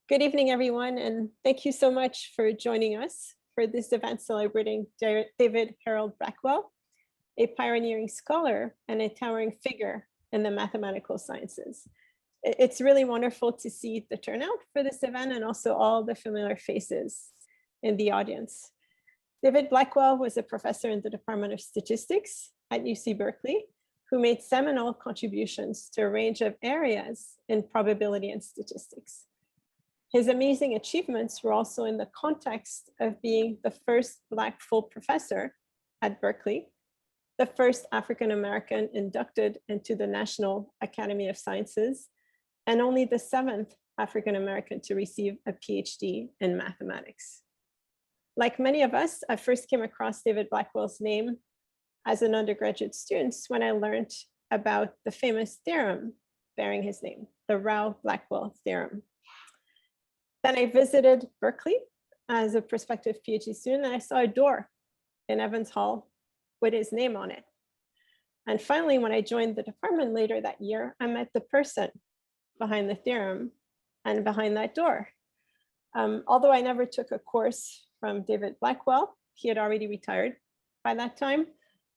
Good evening, everyone, and thank you so much for joining us for this event celebrating David Harold Blackwell, a pioneering scholar and a towering figure in the mathematical sciences. It's really wonderful to see the turnout for this event and also all the familiar faces in the audience. David Blackwell was a professor in the Department of Statistics at UC Berkeley, who made seminal contributions to a range of areas in probability and statistics. His amazing achievements were also in the context of being the first Black full professor at Berkeley, the first African-American inducted into the National Academy of Sciences, and only the seventh African-American to receive a PhD in mathematics. Like many of us, I first came across David Blackwell's name as an undergraduate student when I learned about the famous theorem bearing his name, the Rao-Blackwell theorem. Then I visited Berkeley as a prospective PhD student, and I saw a door in Evans Hall with his name on it. And finally, when I joined the department later that year, I met the person behind the theorem and behind that door. Although I never took a course from David Blackwell, he had already retired by that time.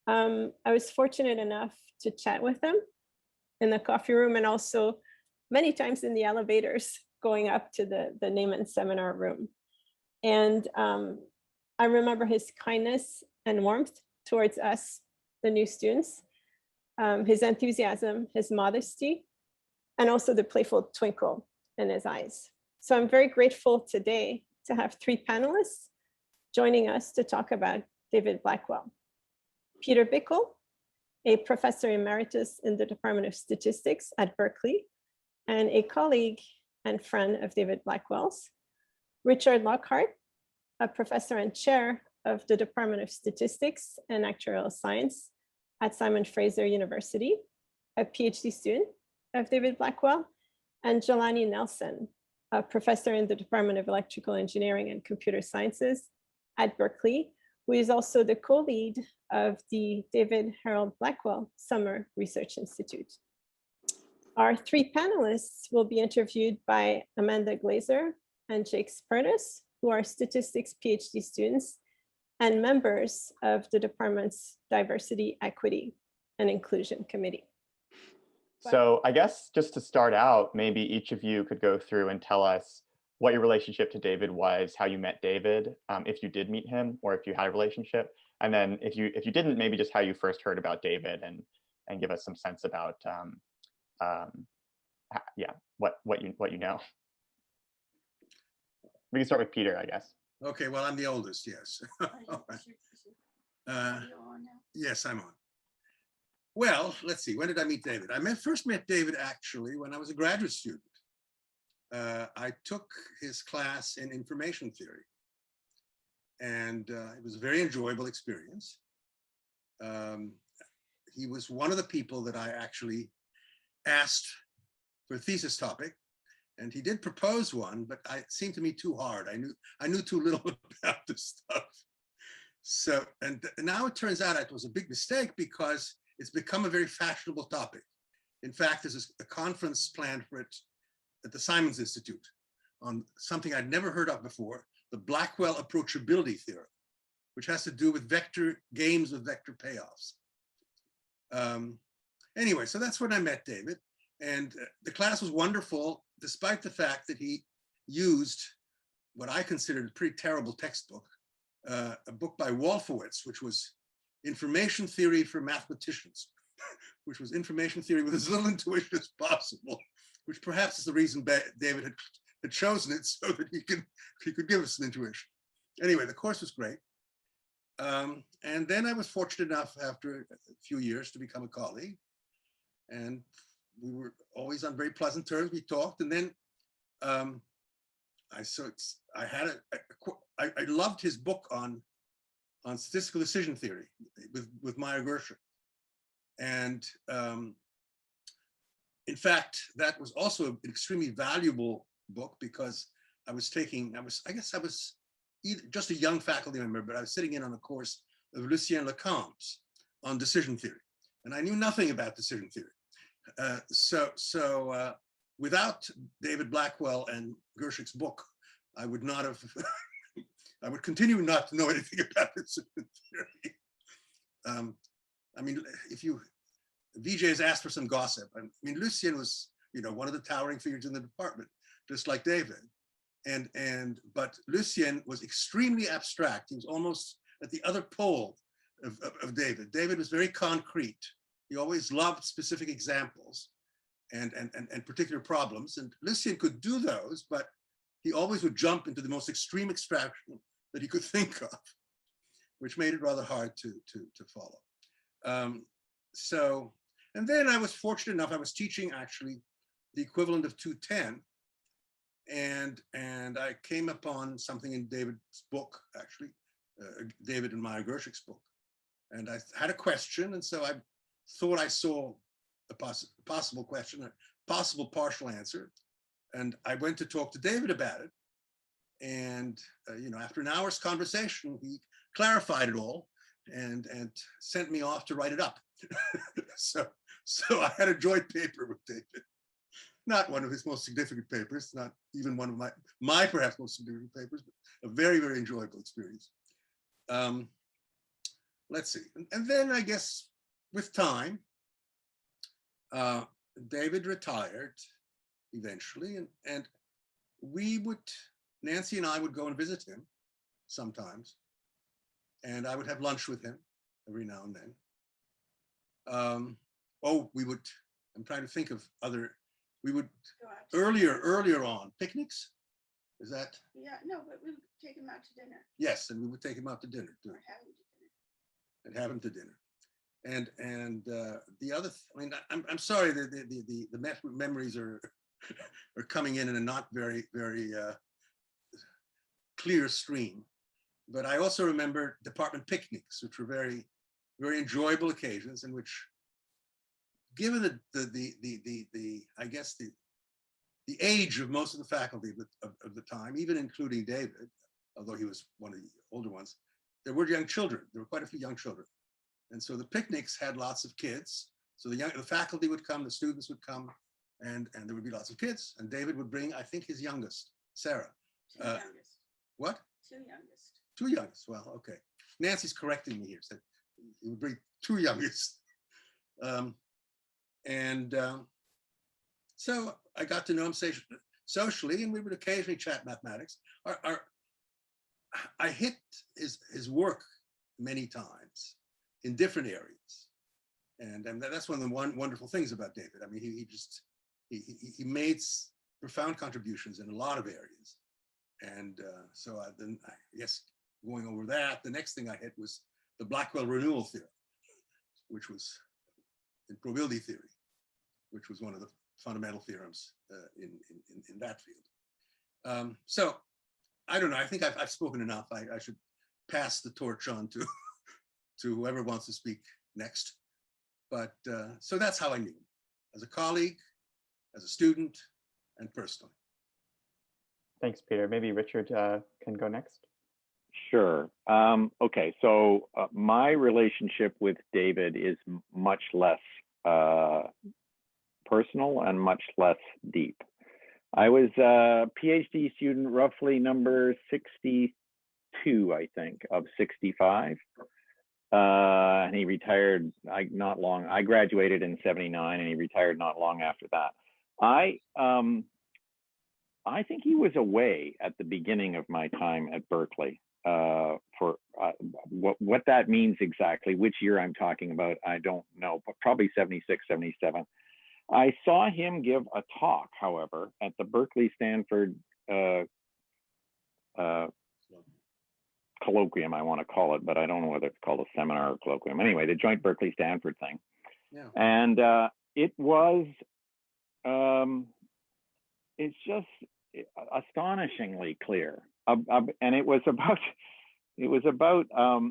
I was fortunate enough to chat with him in the coffee room and also many times in the elevators going up to the Neyman seminar room. And I remember his kindness and warmth towards us, the new students, his enthusiasm, his modesty, and also the playful twinkle in his eyes. So I'm very grateful today to have three panelists joining us to talk about David Blackwell. Peter Bickel, a professor emeritus in the Department of Statistics at Berkeley, and a colleague and friend of David Blackwell's. Richard Lockhart, a professor and chair of the Department of Statistics and Actuarial Science at Simon Fraser University, a PhD student of David Blackwell, and Jelani Nelson, a professor in the Department of Electrical Engineering and Computer Sciences at Berkeley, who is also the co-lead of the David Harold Blackwell Summer Research Institute. Our three panelists will be interviewed by Amanda Glazer and Jake Spertus, who are statistics PhD students and members of the department's Diversity, Equity, and Inclusion Committee. So I guess just to start out, maybe each of you could go through and tell us what your relationship to David was, how you met David, if you did meet him, or if you had a relationship, and then if you didn't, maybe just how you first heard about David, and give us some sense about what you know. We can start with Peter, I guess. Okay, well, I'm the oldest, yes. Yes, I'm on. Well, let's see, when did I meet David? I first met David actually when I was a graduate student. I took his class in information theory, and it was a very enjoyable experience. He was one of the people that I actually asked for a thesis topic, and he did propose one, but it seemed to me too hard. I knew too little about this stuff. So, and now it turns out it was a big mistake because it's become a very fashionable topic. In fact, there's a conference planned for it at the Simons Institute on something I'd never heard of before, the Blackwell approachability theorem, which has to do with vector games with vector payoffs. Anyway, so that's when I met David. And the class was wonderful, despite the fact that he used what I considered a pretty terrible textbook, a book by Wolfowitz, which was Information Theory for Mathematicians, which was information theory with as little intuition as possible, which perhaps is the reason David had chosen it, so that he could give us an intuition. Anyway, the course was great. And then I was fortunate enough after a few years to become a colleague. And we were always on very pleasant terms. We talked, and then I loved his book on statistical decision theory with Meyer Gerscher. And in fact, that was also an extremely valuable book because I guess I was either just a young faculty member, but I was sitting in on a course of Lucien Lecomte's on decision theory. And I knew nothing about decision theory. So without David Blackwell and Gershik's book, I would not have, I would continue not to know anything about recipient theory. I mean, if you, Vijay has asked for some gossip. I mean, Lucien was, you know, one of the towering figures in the department, just like David. But Lucien was extremely abstract. He was almost at the other pole of David. David was very concrete. He always loved specific examples and particular problems. And Lucien could do those, but he always would jump into the most extreme abstraction that he could think of, which made it rather hard to follow. So, and then I was fortunate enough, I was teaching actually the equivalent of 210. And I came upon something in David's book, actually, David and Maya Gershik's book. And I had a question, and so I thought I saw a possible question, a possible partial answer. And I went to talk to David about it. And, you know, after an hour's conversation, he clarified it all and sent me off to write it up. So I had a joint paper with David. Not one of his most significant papers, not even one of my perhaps most significant papers, but a very, very enjoyable experience. Let's see. And then I guess with time, David retired eventually, and we would, Nancy and I would go and visit him sometimes, and I would have lunch with him every now and then. We would, I'm trying to think of other, we would earlier on picnics. Is that? Yeah, no, but we would take him out to dinner. Yes, and we would take him out to dinner too. Or have him to dinner. And have him to dinner. And the other, I mean, I'm sorry that the memories are coming in a not very clear stream. But I also remember department picnics, which were very enjoyable occasions in which, given the I guess the age of most of the faculty of the time, even including David, although he was one of the older ones, there were young children. There were quite a few young children. And so the picnics had lots of kids. So the faculty would come, the students would come, and there would be lots of kids. And David would bring, I think, his youngest, Sarah. Two youngest. What? Two youngest. Two youngest. Well, okay. Nancy's correcting me here. Said he would bring two youngest. So I got to know him socially, and we would occasionally chat mathematics. I hit his work many times in different areas, and that's one of the wonderful things about David. I mean, he made profound contributions in a lot of areas, and so then I guess going over that, the next thing I hit was the Blackwell renewal theorem, which was in probability theory, which was one of the fundamental theorems in that field. So I don't know. I think I've spoken enough. I should pass the torch on to whoever wants to speak next. But so that's how I knew him, as a colleague, as a student, and personally. Thanks, Peter. Maybe Richard can go next. Sure. Okay, so my relationship with David is much less personal and much less deep. I was a PhD student, roughly number 62, I think, of 65. And he retired I graduated in 79 and he retired not long after that. I think he was away at the beginning of my time at Berkeley. For what that means exactly, which year I'm talking about, I don't know, but probably 76, 77. I saw him give a talk, however, at the Berkeley-Stanford colloquium, I want to call it, but I don't know whether it's called a seminar or colloquium. Anyway, the joint Berkeley-Stanford thing. Yeah. And it was, it's just astonishingly clear. And it was about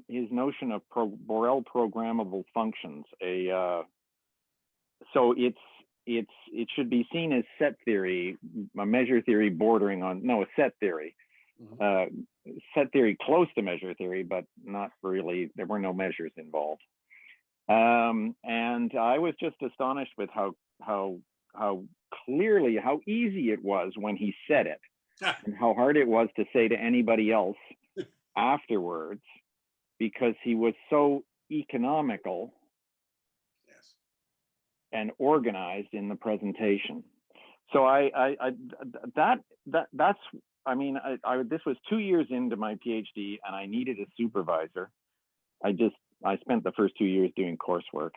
his notion of Borel programmable functions. So it should be seen as set theory, a measure theory bordering on, no, a set theory. Mm-hmm. Set theory close to measure theory, but not really, there were no measures involved. And I was just astonished with how clearly how easy it was when he said it and how hard it was to say to anybody else afterwards, because he was so economical Yes. and organized in the presentation. So that's, I mean, this was 2 years into my PhD and I needed a supervisor. I spent the first 2 years doing coursework.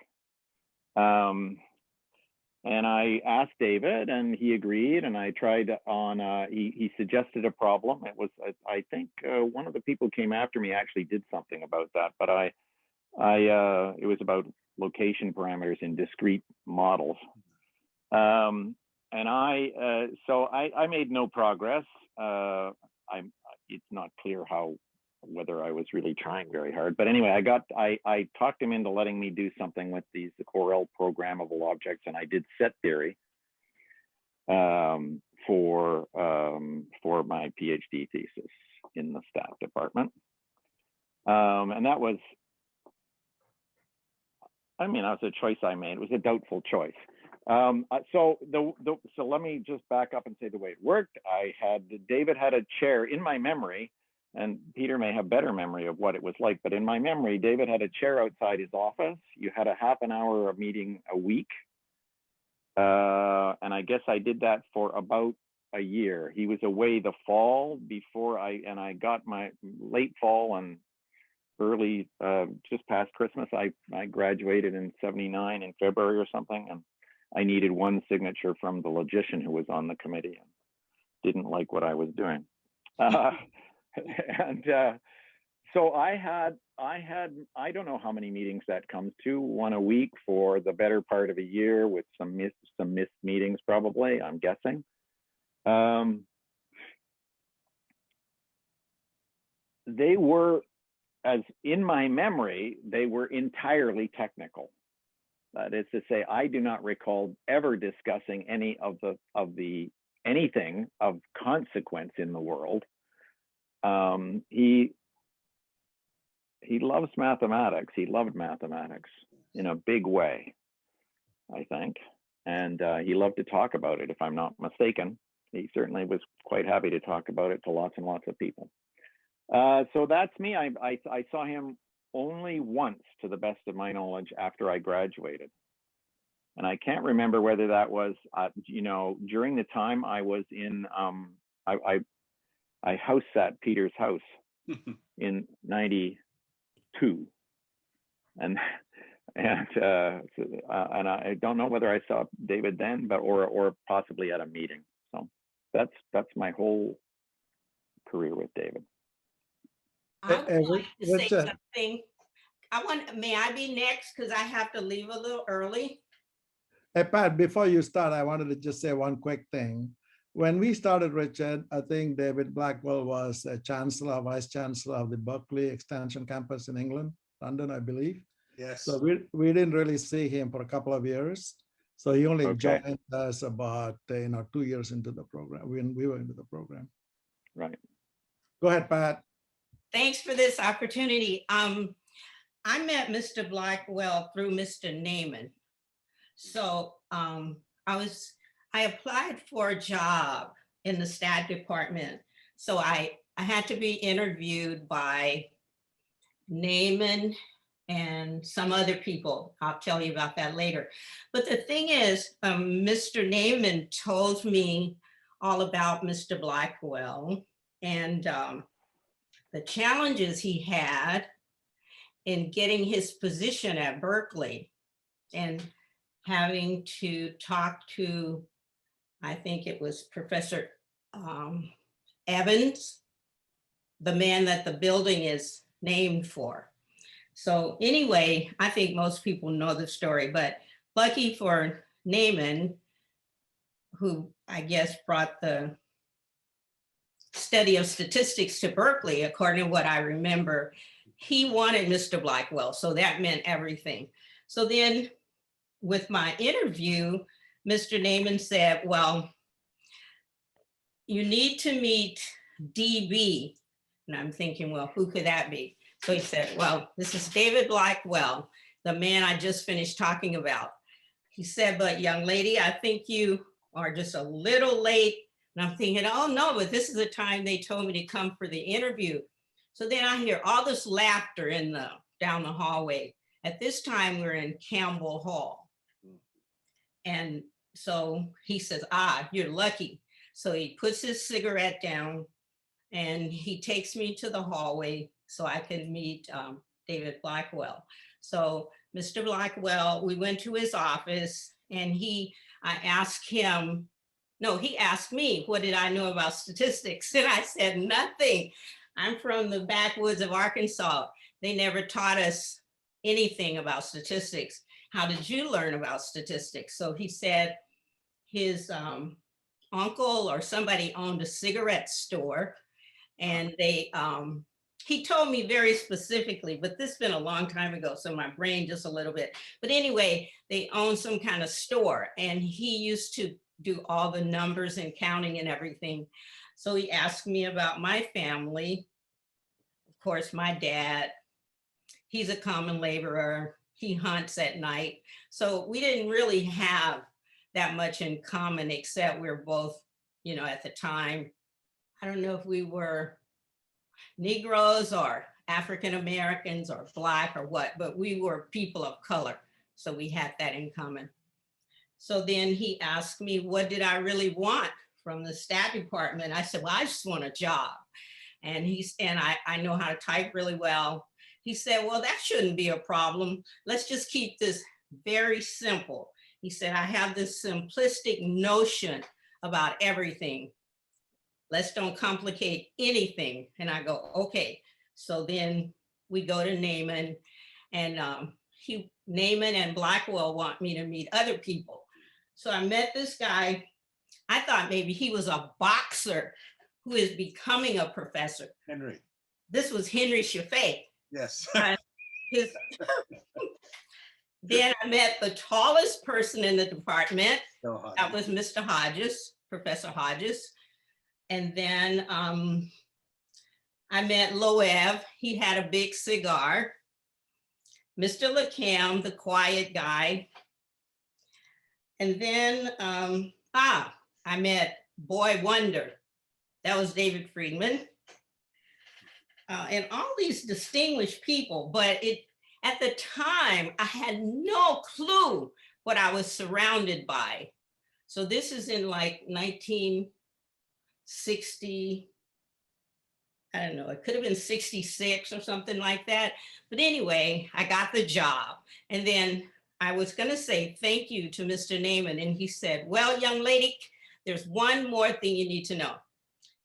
And I asked David and he agreed, and I tried on, he suggested a problem. It was, I think one of the people who came after me actually did something about that, but it was about location parameters in discrete models. And so I made no progress. It's not clear whether I was really trying very hard, but anyway, I talked him into letting me do something with the Corel programmable objects, and I did set theory for my PhD thesis in the stat department. And that was, I mean, that was a choice I made. It was a doubtful choice. So let me just back up and say the way it worked. David had a chair in my memory, and Peter may have better memory of what it was like, but in my memory, David had a chair outside his office. You had a half an hour of meeting a week. And I guess I did that for about a year. He was away the fall before I got my late fall and early, just past Christmas. I graduated in '79 in February or something, and I needed one signature from the logician who was on the committee and didn't like what I was doing. And so I don't know how many meetings that comes to, one a week for the better part of a year, with some missed meetings probably, I'm guessing. They were, as in my memory, they were entirely technical. That is to say, I do not recall ever discussing any of anything of consequence in the world. He loves mathematics. He loved mathematics in a big way, I think. And he loved to talk about it, if I'm not mistaken. He certainly was quite happy to talk about it to lots and lots of people. So that's me. I saw him only once, to the best of my knowledge, after I graduated. And I can't remember whether that was, during the time I was in, I house sat Peter's house in '92, and I don't know whether I saw David then, but or possibly at a meeting. So that's my whole career with David. I would like to say Richard. something. May I be next? Because I have to leave a little early. Hey, Pat, before you start, I wanted to just say one quick thing. When we started, Richard, I think David Blackwell was a chancellor, vice chancellor of the Berkeley Extension Campus in England, London, I believe. Yes. So we didn't really see him for a couple of years. So he only Okay. joined us about 2 years into the program, when we were into the program. Right. Go ahead, Pat. Thanks for this opportunity. I met Mr. Blackwell through Mr. Naiman. So I applied for a job in the stat department. So I had to be interviewed by Naiman and some other people. I'll tell you about that later. But the thing is, Mr. Naiman told me all about Mr. Blackwell and the challenges he had in getting his position at Berkeley and having to talk to, I think it was Professor Evans, the man that the building is named for. So anyway, I think most people know the story, but lucky for Naiman, who I guess brought the study of statistics to Berkeley, according to what I remember, he wanted Mr. Blackwell, so that meant everything. So then with my interview, Mr. Naiman said, well, you need to meet DB. And I'm thinking, well, who could that be? So he said, well, this is David Blackwell, the man I just finished talking about. He said, but young lady, I think you or just a little late. And I'm thinking, oh no, but this is the time they told me to come for the interview. So then I hear all this laughter down the hallway. At this time, we're in Campbell Hall. And so he says, you're lucky. So he puts his cigarette down and he takes me to the hallway so I can meet David Blackwell. So Mr. Blackwell, we went to his office and I asked him, no, he asked me, what did I know about statistics? And I said, nothing. I'm from the backwoods of Arkansas. They never taught us anything about statistics. How did you learn about statistics? So he said his uncle or somebody owned a cigarette store, and he told me very specifically, but this has been a long time ago, so my brain just a little bit. But anyway, they owned some kind of store, and he used to do all the numbers and counting and everything. So he asked me about my family. Of course, my dad, he's a common laborer. He hunts at night. So we didn't really have that much in common, except we're both, at the time, I don't know if we were Negroes or African Americans or Black or what, but we were people of color. So we had that in common. So then he asked me, what did I really want from the stat department? I said, well, I just want a job. And I know how to type really well. He said, well, that shouldn't be a problem. Let's just keep this very simple. He said, I have this simplistic notion about everything. Let's don't complicate anything. And I go, okay. So then we go to Naaman, and Naaman and Blackwell want me to meet other people. So I met this guy. I thought maybe he was a boxer who is becoming a professor. Henry. This was Henry Chaffee. Yes. Then I met the tallest person in the department. So hot. That was Mr. Hodges, Professor Hodges. And then I met Loev. He had a big cigar. Mr. LeCam, the quiet guy. And then I met Boy Wonder. That was David Friedman. And all these distinguished people, but at the time, I had no clue what I was surrounded by. So this is in like 1960, I don't know, it could have been 66 or something like that. But anyway, I got the job. And then I was gonna say thank you to Mr. Naaman. And he said, well, young lady, there's one more thing you need to know.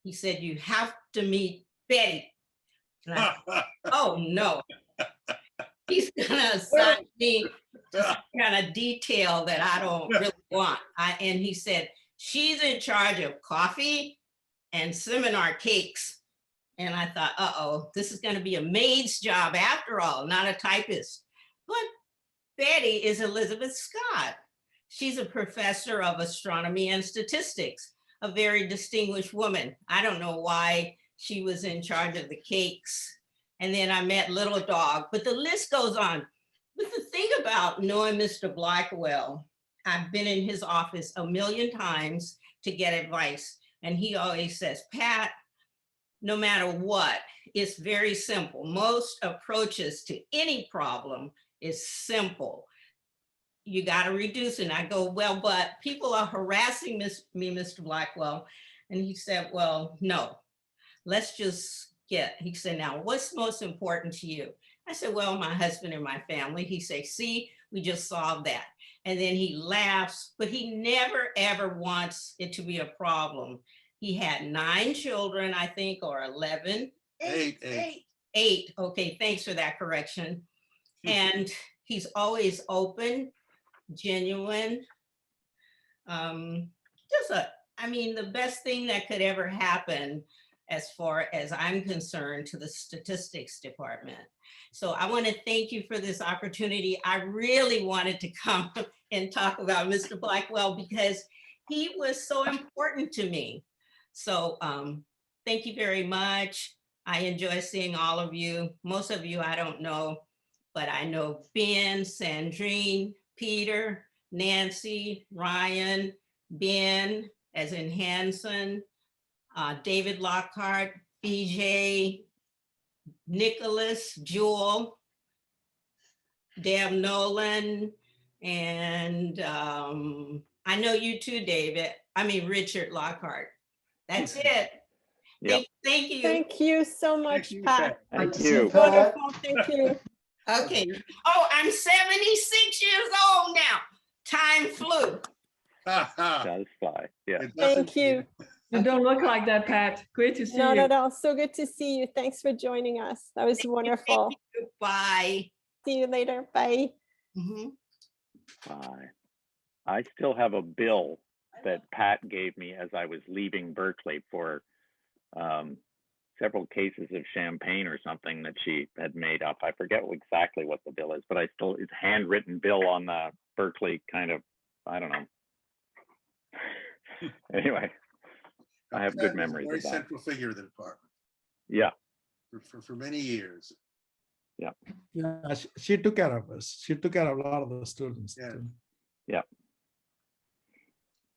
He said, you have to meet Betty. And I said, oh no. He's gonna assign me kind of detail that I don't really want. And he said, she's in charge of coffee and seminar cakes. And I thought, uh-oh, this is gonna be a maid's job after all, not a typist. But Betty is Elizabeth Scott. She's a professor of astronomy and statistics, a very distinguished woman. I don't know why she was in charge of the cakes. And then I met Little Dog, but the list goes on. But the thing about knowing Mr. Blackwell, I've been in his office a million times to get advice. And he always says, Pat, no matter what, it's very simple. Most approaches to any problem is simple. You got to reduce it. And I go, well, but people are harassing me, Mr. Blackwell. And he said, well, no, let's just he said, now what's most important to you? I said, well, my husband and my family. He said, see, we just solved that. And then he laughs, but he never, ever wants it to be a problem. He had 9 children, I think, or 11. Eight. Okay, thanks for that correction. And he's always open, genuine. The best thing that could ever happen as far as I'm concerned to the statistics department. So I want to thank you for this opportunity. I really wanted to come and talk about Mr. Blackwell because he was so important to me. So thank you very much. I enjoy seeing all of you. Most of you I don't know, but I know Ben, Sandrine, Peter, Nancy, Ryan, Ben, as in Hanson, David Lockhart, BJ, Nicholas, Jewel, Deb Nolan, and I know you too, David. I mean, Richard Lockhart. That's it. Yep. Thank you. Thank you so much, you, Pat. Thank to see you, you. Pat. Wonderful, thank you. Okay. Oh, I'm 76 years old now. Time flew. Ha, ha. Does fly. Yeah. It doesn't- Thank you. You don't look like that, Pat. Great to see Not you. at all. So good to see you. Thanks for joining us. That was wonderful. Bye. See you later. Bye. Mhm. Bye. I still have a bill that Pat gave me as I was leaving Berkeley for several cases of champagne or something that she had made up. I forget exactly what the bill is, but I still, it's handwritten bill on the Berkeley kind of, I don't know. Anyway, I have Pat good was a memories very of that. central figure of the department Yeah. for many years. Yeah, she took care of us. She took care of a lot of the students. Yeah. too.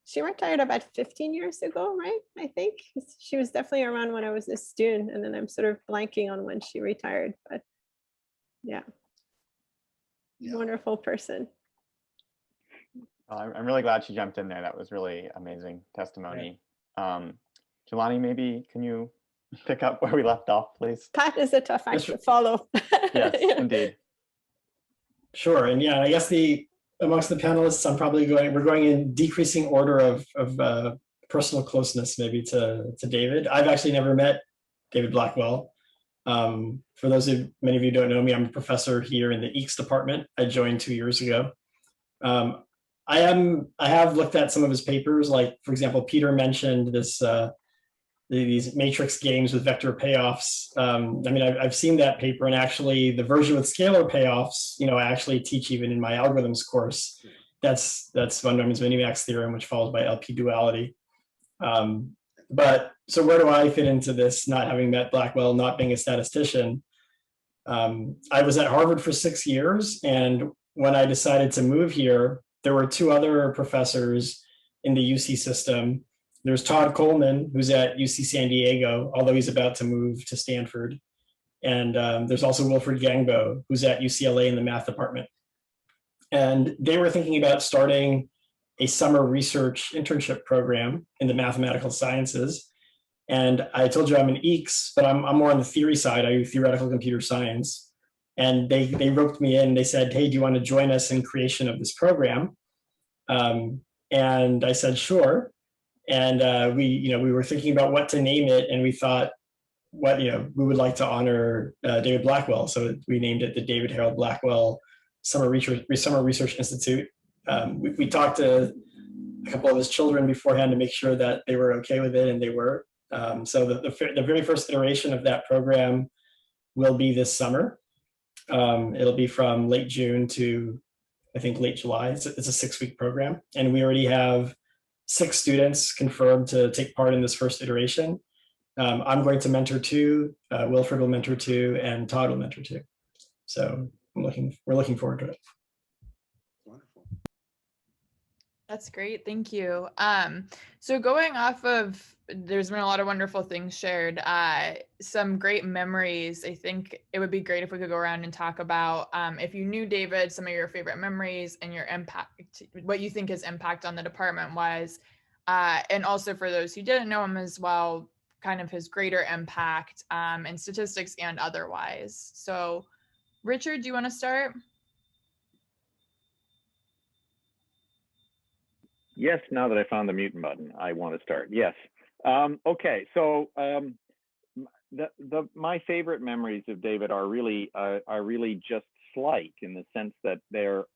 She retired about 15 years ago, right? I think she was definitely around when I was a student, and then I'm sort of blanking on when she retired, but yeah, Yeah. wonderful person. I'm really glad she jumped in there. That was really amazing testimony. Jelani, maybe can you pick up where we left off, please? Pat is a tough act to follow. Yes, Yeah. indeed. Sure, and yeah, I guess amongst the panelists, we're going in decreasing order of personal closeness maybe to David. I've actually never met David Blackwell. For those of many of you who don't know me, I'm a professor here in the EECS department. I joined 2 years ago. I have looked at some of his papers, like for example, Peter mentioned these matrix games with vector payoffs. I mean, I've seen that paper, and actually the version with scalar payoffs, I actually teach even in my algorithms course. That's von Neumann's Minimax theorem, which follows by LP duality. But so where do I fit into this, not having met Blackwell, not being a statistician? I was at Harvard for 6 years, and when I decided to move here, there were 2 other professors in the UC system. There's Todd Coleman, who's at UC San Diego, although he's about to move to Stanford. And there's also Wilfred Gangbo, who's at UCLA in the math department. And they were thinking about starting a summer research internship program in the mathematical sciences. And I told you I'm an EECS, but I'm more on the theory side. I do theoretical computer science. And they roped me in. They said, hey, do you want to join us in creation of this program? And I said, sure. And we were thinking about what to name it, and we thought, we would like to honor David Blackwell, so we named it the David Harold Blackwell Summer Research Institute. We talked to a couple of his children beforehand to make sure that they were okay with it, and they were. So the very first iteration of that program will be this summer. It'll be from late June to I think late July. It's a 6-week program, and we already have 6 students confirmed to take part in this first iteration. I'm going to mentor 2, Wilfred will mentor 2, and Todd will mentor 2. So we're looking forward to it. Wonderful. That's great. Thank you. So going off of, there's been a lot of wonderful things shared, some great memories. I think it would be great if we could go around and talk about, if you knew David, some of your favorite memories and your impact, what you think his impact on the department was. And also for those who didn't know him as well, kind of his greater impact in statistics and otherwise. So Richard, do you want to start? Yes, now that I found the mute button, I want to start. Yes. Okay, so my favorite memories of David are really just slight, in the sense that they're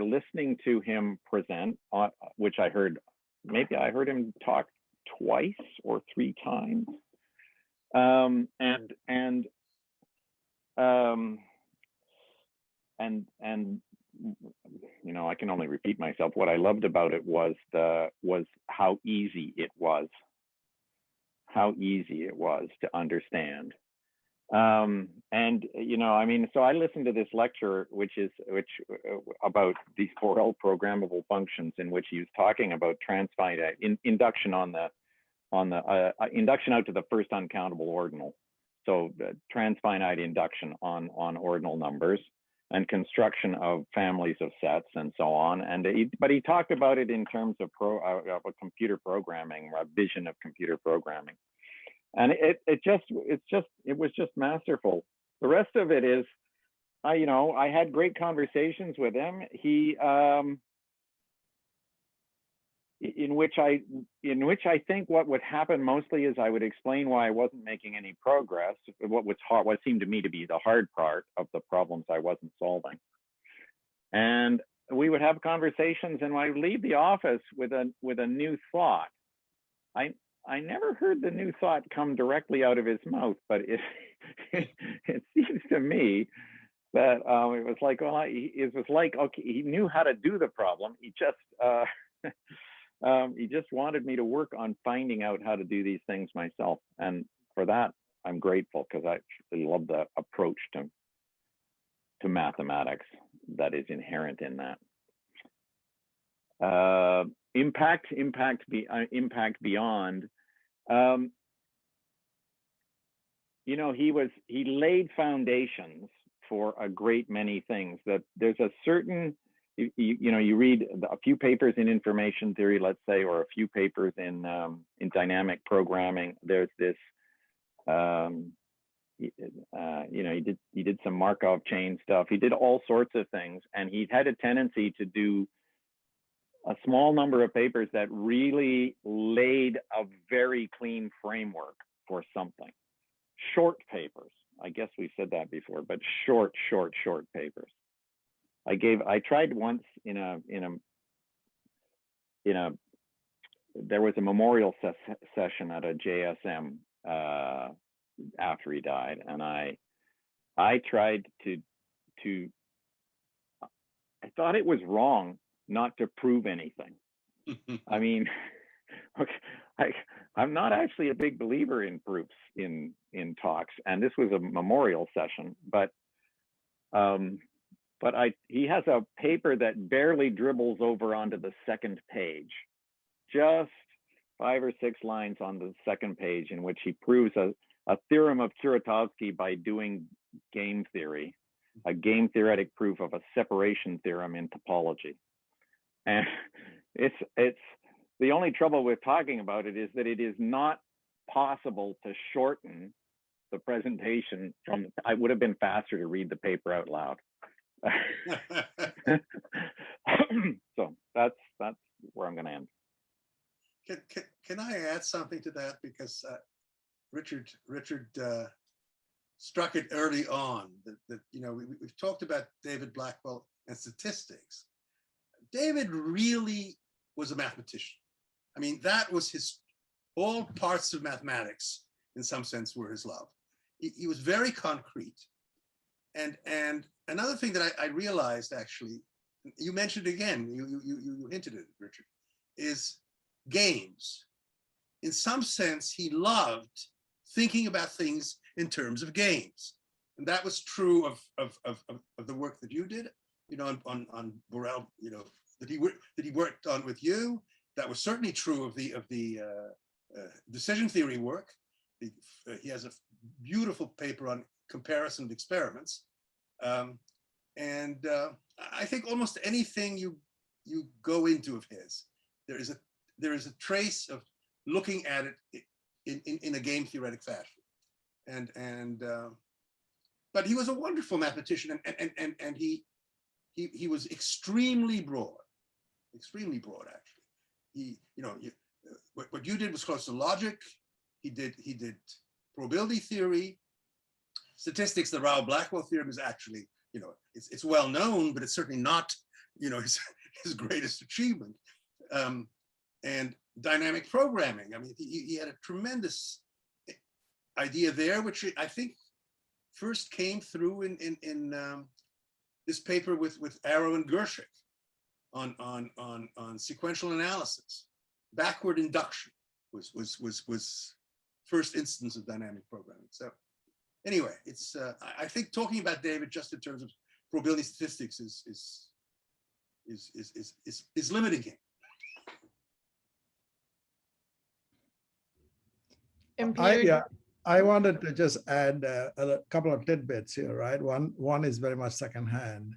listening to him present, which I heard him talk twice or 3 times, and I can only repeat myself. What I loved about it was how easy it was to understand. And I mean, so I listened to this lecture, which about these Borel programmable functions, in which he was talking about transfinite induction on the induction out to the first uncountable ordinal. So transfinite induction on ordinal numbers and construction of families of sets and so on. And but he talked about it in terms of computer programming, or a vision of computer programming. And it was just masterful. The rest of it is, I had great conversations with him. He, in which I think what would happen mostly is I would explain why I wasn't making any progress, what seemed to me to be the hard part of the problems I wasn't solving. And we would have conversations, and I would leave the office with a new thought. I never heard the new thought come directly out of his mouth, but it seems to me that it was like, okay, he knew how to do the problem. He just wanted me to work on finding out how to do these things myself, and for that I'm grateful, because I really love the approach to mathematics that is inherent in that. Impact beyond. He laid foundations for a great many things. That there's a certain, you read a few papers in information theory, let's say, or a few papers in dynamic programming. There's this, he did some Markov chain stuff. He did all sorts of things, and he had a tendency to do a small number of papers that really laid a very clean framework for something. Short papers, I guess we said that before, but short papers. I tried once there was a memorial session at a JSM after he died, and I tried to I thought it was wrong not to prove anything. I mean, I'm not actually a big believer in proofs in talks, and this was a memorial session, but he has a paper that barely dribbles over onto the second page, just 5 or 6 lines on the second page, in which he proves a theorem of Kuratowski by doing game theory, a game theoretic proof of a separation theorem in topology. And it's the only trouble with talking about it is that it is not possible to shorten the presentation from. I would have been faster to read the paper out loud. So that's where I'm going to end. Can I add something to that? Because Richard struck it early on that we've talked about David Blackwell and statistics. David really was a mathematician. I mean, that was all parts of mathematics in some sense were his love. He was very concrete. And another thing that I realized, actually, you mentioned again, you hinted at it, Richard, is games. In some sense, he loved thinking about things in terms of games. And that was true of the work that you did, on Borel, that he worked on with you. That was certainly true of the decision theory work. He has a beautiful paper on comparison of experiments. And I think almost anything you go into of his, there is a trace of looking at it in a game theoretic fashion. But he was a wonderful mathematician, and he was extremely broad actually. What you did was close to logic. He did probability theory, statistics. The Rao-Blackwell theorem is actually, it's well known, but it's certainly not, his greatest achievement. And dynamic programming. I mean, he had a tremendous idea there, which I think first came through in this paper with Arrow and Gershik on sequential analysis. Backward induction was first instance of dynamic programming. So anyway, it's I think talking about David just in terms of probability statistics is limiting him. I wanted to just add a couple of tidbits here, right? One is very much secondhand.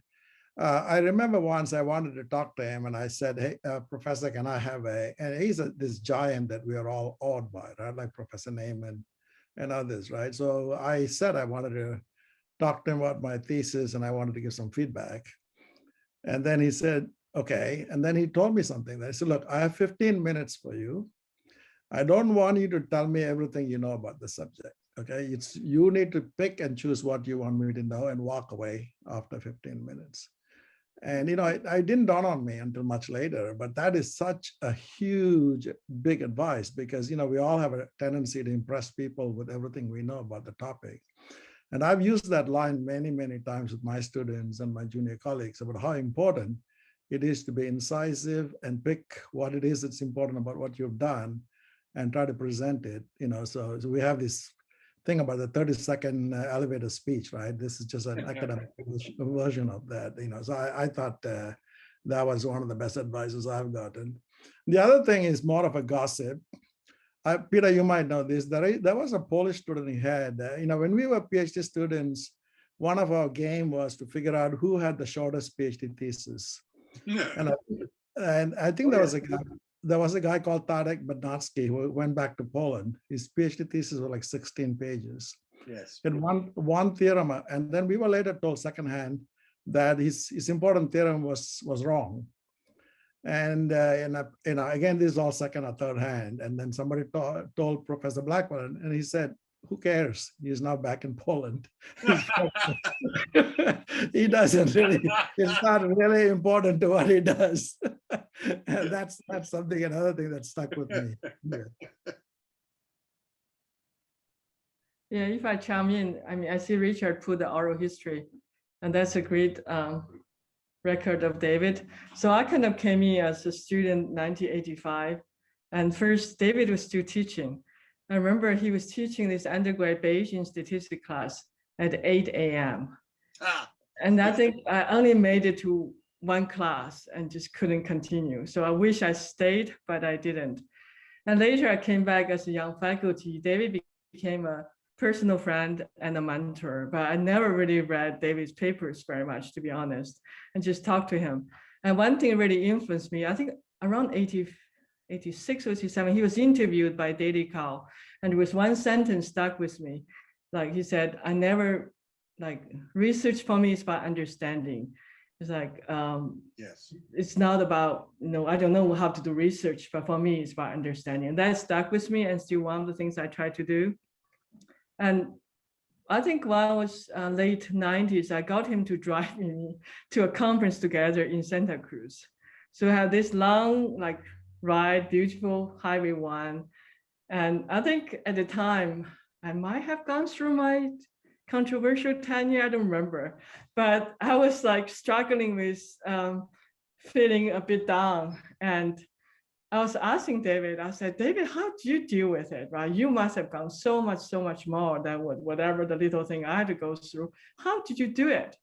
I remember once I wanted to talk to him and I said, hey, Professor, can I have and he's this giant that we are all awed by, right? Like Professor Neyman and others, right? So I said I wanted to talk to him about my thesis and I wanted to give some feedback. And then he said, okay. And then he told me something. I said, look, I have 15 minutes for you. I don't want you to tell me everything you know about the subject, okay? You need to pick and choose what you want me to know and walk away after 15 minutes. And, it didn't dawn on me until much later, but that is such a huge, big advice because, we all have a tendency to impress people with everything we know about the topic. And I've used that line many, many times with my students and my junior colleagues about how important it is to be incisive and pick what it is that's important about what you've done and try to present it, so we have this thing about the 30-second elevator speech, right? This is just an academic version of that, so I thought that was one of the best advices I've gotten. The other thing is more of a gossip. Peter, you might know this, there was a Polish student he had, when we were PhD students, one of our game was to figure out who had the shortest PhD thesis. And I think there was a guy called Tadek Bednarski who went back to Poland. His PhD thesis was like 16 pages. Yes. In one theorem, and then we were later told secondhand that his important theorem was wrong. And again, this is all second or third hand. And then somebody told Professor Blackwell, and he said, who cares? He's now back in Poland. He doesn't really, it's not really important to what he does. And that's something, another thing that stuck with me. Yeah, if I chime in, I see Richard put the oral history, and that's a great record of David. So I kind of came in as a student 1985, and first David was still teaching. I remember he was teaching this undergrad Bayesian statistics class at 8 a.m. And I think I only made it to one class and just couldn't continue. So I wish I stayed, but I didn't. And later I came back as a young faculty. David became a personal friend and a mentor, but I never really read David's papers very much, to be honest, and just talked to him. And one thing really influenced me, I think around 86 or 87, he was interviewed by Daily Call, and there was one sentence stuck with me. Like he said, research for me is about understanding. It's like, yes, it's not about, I don't know how to do research, but for me, it's about understanding. And that stuck with me and still one of the things I try to do. And I think while I was late 90s, I got him to drive me to a conference together in Santa Cruz. So I had this long, ride, beautiful Highway 1. And I think at the time, I might have gone through my controversial tenure, I don't remember. But I was struggling with feeling a bit down. And I was asking David, I said, David, how do you deal with it, right? You must have gone so much more than whatever the little thing I had to go through. How did you do it?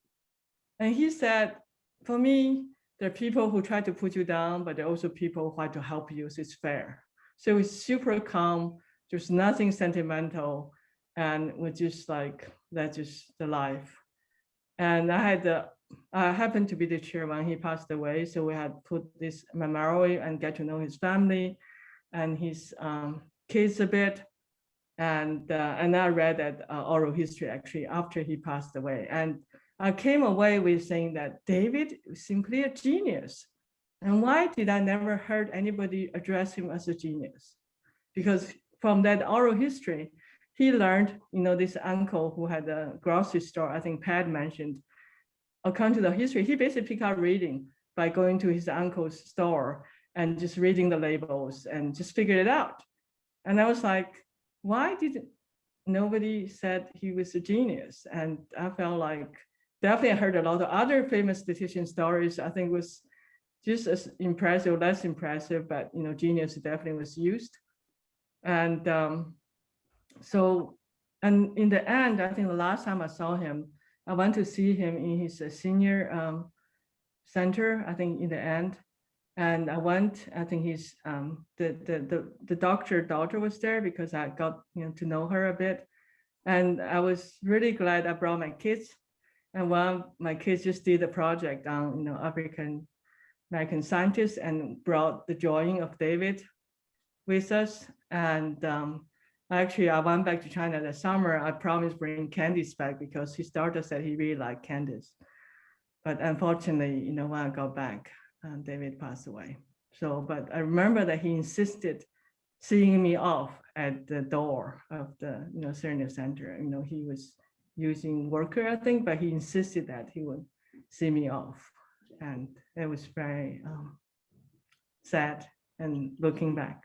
And he said, for me, there are people who try to put you down, but there are also people who try to help you, so it's fair. So it's super calm, there's nothing sentimental, and we're just that's just the life. And I happened to be the chair when he passed away, so we had put this memorial and get to know his family and his kids a bit. And I read that oral history actually after he passed away. And I came away with saying that David is simply a genius. And why did I never heard anybody address him as a genius? Because from that oral history, he learned, this uncle who had a grocery store, I think Pat mentioned, according to the history, he basically picked up reading by going to his uncle's store and just reading the labels and just figured it out. And I was like, why did nobody said he was a genius? And I felt definitely I heard a lot of other famous statistician stories. I think was just as impressive, less impressive, but genius definitely was used. And And in the end, I think the last time I saw him, I went to see him in his senior center, I think in the end. And I went, I think he's, the daughter was there because I got to know her a bit. And I was really glad I brought my kids. And one of my kids just did a project on, African American scientists and brought the drawing of David with us. And actually, I went back to China that summer. I promised bring Candice back because his daughter said he really liked Candice. But unfortunately, when I got back, David passed away. So, but I remember that he insisted seeing me off at the door of the senior center. He was using worker, I think, but he insisted that he would see me off. And it was very sad. And looking back,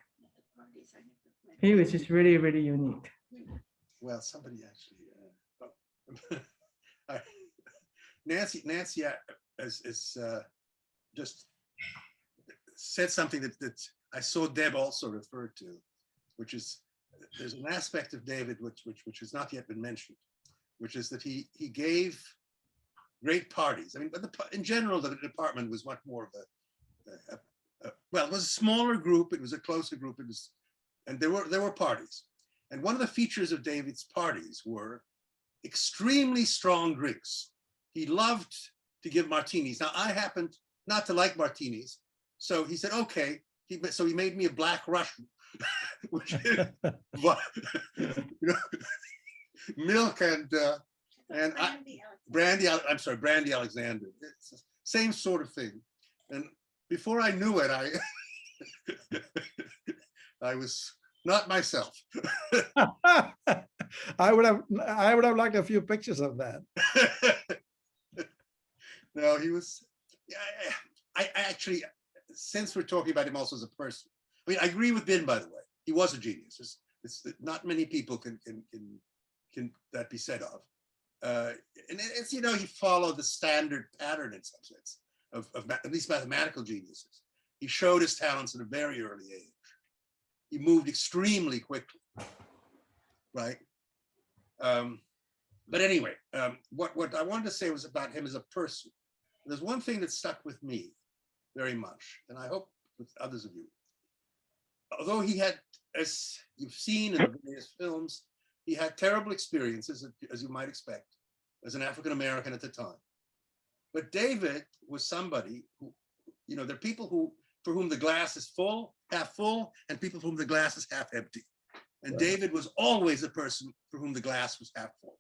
he was just really, really unique. Well, somebody actually, Nancy has just said something that I saw Deb also referred to, which is there's an aspect of David which has not yet been mentioned, which is that he gave great parties. I mean, but in general, the department was much more of well, it was a smaller group. It was a closer group. And there were parties. And one of the features of David's parties were extremely strong drinks. He loved to give martinis. Now, I happened not to like martinis. So he said, okay. So he made me a Black Russian, which is, milk and brandy Alexander. It's the same sort of thing. And before I knew it, I was not myself. I would have liked a few pictures of that. No, he was. I actually, since we're talking about him also as a person, I mean, I agree with Ben, by the way. He was a genius. It's not many people can that be said of. And it's he followed the standard pattern in some sense of at least mathematical geniuses. He showed his talents at a very early age. He moved extremely quickly, right? But anyway, what I wanted to say was about him as a person. There's one thing that stuck with me very much, and I hope with others of you. Although he had, as you've seen in the various films, he had terrible experiences, as you might expect, as an African American at the time. But David was somebody who, there are people for whom the glass is half full, and people for whom the glass is half empty. And right. David was always a person for whom the glass was half full.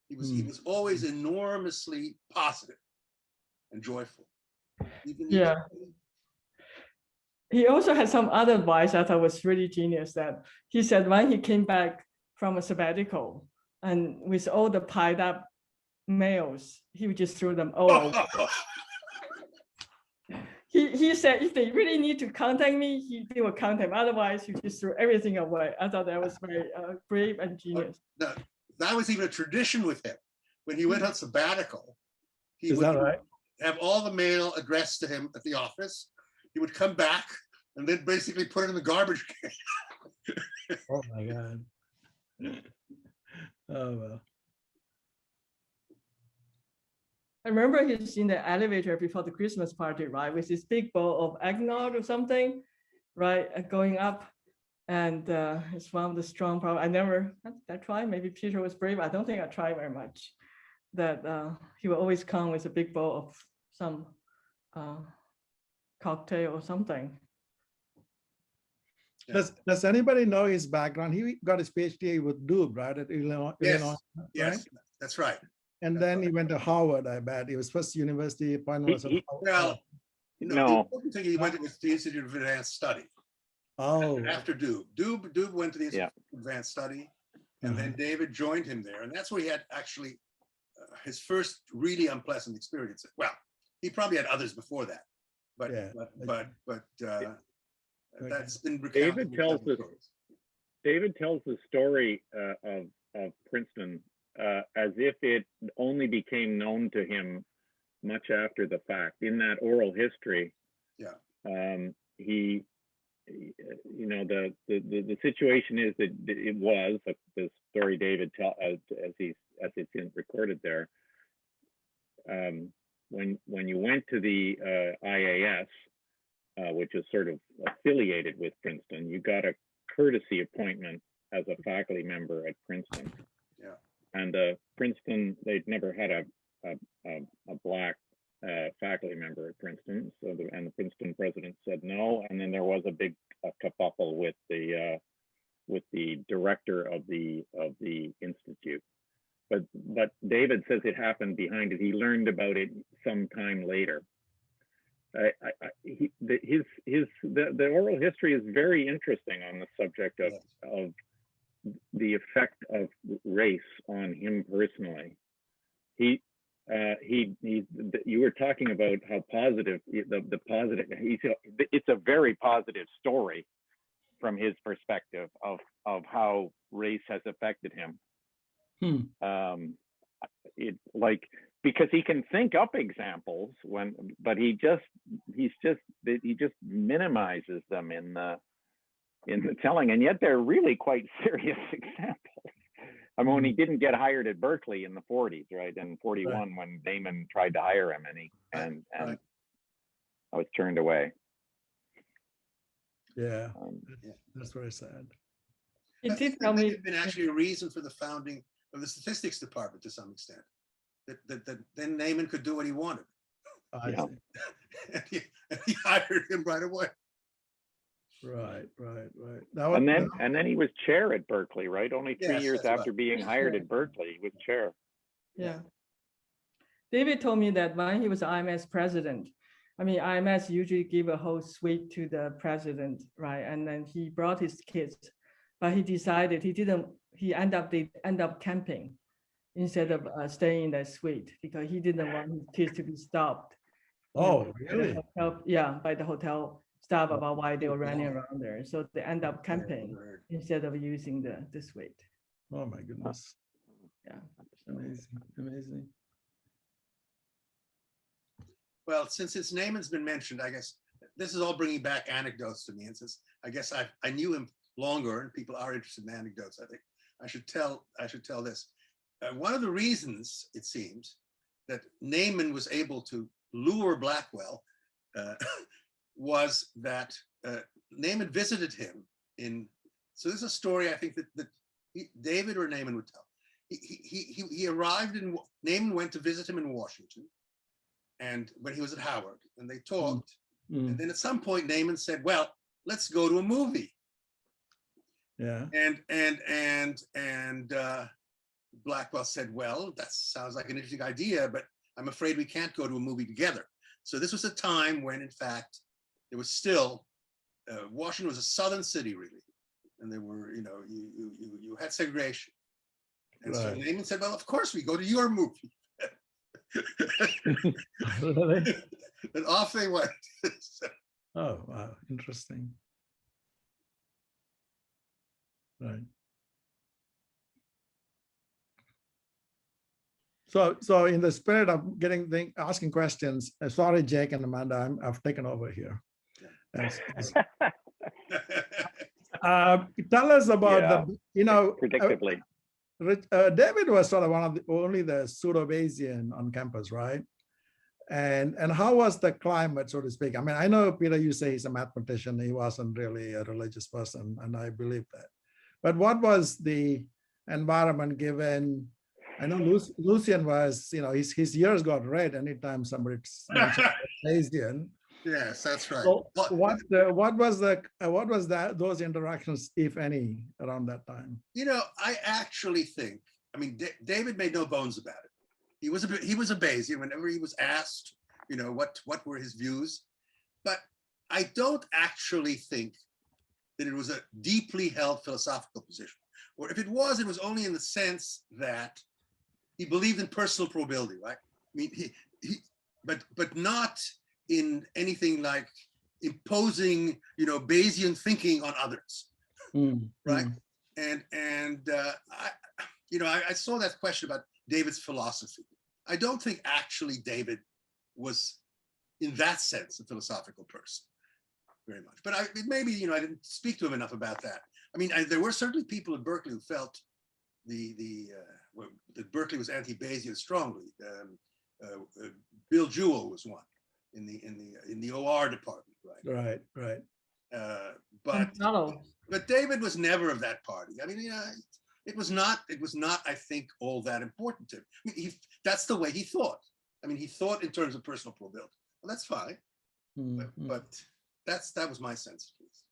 He was always enormously positive and joyful. Yeah. He also had some other advice I thought was really genius, that he said when he came back from a sabbatical and with all the piled up mails, he would just throw them all away. He said if they really need to contact me, he will contact me. Otherwise, he just threw everything away. I thought that was very brave and genius. No, that was even a tradition with him. When he went on sabbatical, he would have all the mail addressed to him at the office. He would come back and then basically put it in the garbage can. Oh my God. Oh, well. I remember he's in the elevator before the Christmas party, right? With this big bowl of eggnog or something, right? Going up. And it's one of the strong problems. I tried, maybe Peter was brave. I don't think I tried very much. That he will always come with a big bowl of some cocktail or something. Does anybody know his background? He got his PhD with Doob, right? At Illinois. Yes, Illinois, yes, right? That's right. And then he went to Harvard, I bet. It was first university appointment. Well, no, I think he went to the Institute of Advanced Study. Oh. After Doob. Doob went to the Institute of Advanced Study, and then David joined him there. And that's where he had actually his first really unpleasant experience. Well, he probably had others before that, but that's been recounted. David tells the story of Princeton as if it only became known to him much after the fact. In that oral history, the situation is that it was the story David tell as it's recorded there. When you went to the IAS, which is sort of affiliated with Princeton, you got a courtesy appointment as a faculty member at Princeton. Yeah. And Princeton, they'd never had a black faculty member at Princeton, so the Princeton president said no, and then there was a big kerfuffle with the director of the institute. But David says it happened behind it. He learned about it some time later. The oral history is very interesting on the subject of the effect of race on him personally. You were talking about how positive the positive. It's a very positive story from his perspective of how race has affected him. Because he can think up examples but he just minimizes them in the telling, and yet they're really quite serious examples. I mean, when he didn't get hired at Berkeley in the 40s, right? In 41, when Naiman tried to hire him, and I was turned away. Yeah, that's very sad. It did That tell may me. have been actually a reason for the founding of the statistics department to some extent. That then Naiman could do what he wanted. I Yeah. see. and he hired him right away. Right. And then he was chair at Berkeley, right? Only 3 Yes, years that's after right. being hired at Berkeley, he was chair. Yeah. David told me that when he was IMS president, I mean, IMS usually give a whole suite to the president, right? And then he brought his kids, but he decided they end up camping instead of staying in that suite because he didn't want his kids to be stopped. Oh, by the really? hotel, by the hotel staff about why they were running around there. So they end up camping instead of using the suite. Oh my goodness. Yeah. Amazing. Well, since Naiman's been mentioned, I guess this is all bringing back anecdotes to me. And since I guess I knew him longer, and people are interested in anecdotes, I think I should tell this. One of the reasons it seems that Naiman was able to lure Blackwell was that Naiman visited him so this is a story I think that David or Naiman would tell. He arrived Naiman went to visit him in Washington, and when he was at Howard, and they talked. And then at some point Naiman said, well, let's go to a movie. Yeah. And Blackwell said, well, that sounds like an interesting idea, but I'm afraid we can't go to a movie together. So this was a time when, in fact, there was still, Washington was a southern city, really. And there were, you had segregation. And so Naiman said, well, of course we go to your movie. Really? And off they went. Oh, wow, interesting. Right. So in the spirit of asking questions, sorry, Jake and Amanda, I've taken over here. Tell us about predictably. David was sort of only the pseudo-Bayesian on campus, right? And how was the climate, so to speak? I mean, I know, Peter, you say he's a mathematician. He wasn't really a religious person, and I believe that. But what was the environment given? I know Lucian was, his ears got red anytime somebody mentioned Bayesian. Yes, that's right. So what was those interactions, if any, around that time? I actually think, David made no bones about it. He was a Bayesian whenever he was asked, what were his views. But I don't actually think that it was a deeply held philosophical position. Or if it was only in the sense that he believed in personal probability, right? But not in anything like imposing, Bayesian thinking on others, right? And I saw that question about David's philosophy. I don't think actually David was, in that sense, a philosophical person. very much. But maybe, you know, I didn't speak to him enough about that. I mean, there were certainly people at Berkeley who felt that Berkeley was anti-Bayesian strongly. Bill Jewell was one in the OR department, right? Right. But David was never of that party. I mean, you know, it was not, I think, all that important to him. I mean, that's the way he thought. I mean, he thought in terms of personal probability. Well, that's fine, but that was my sense, at least.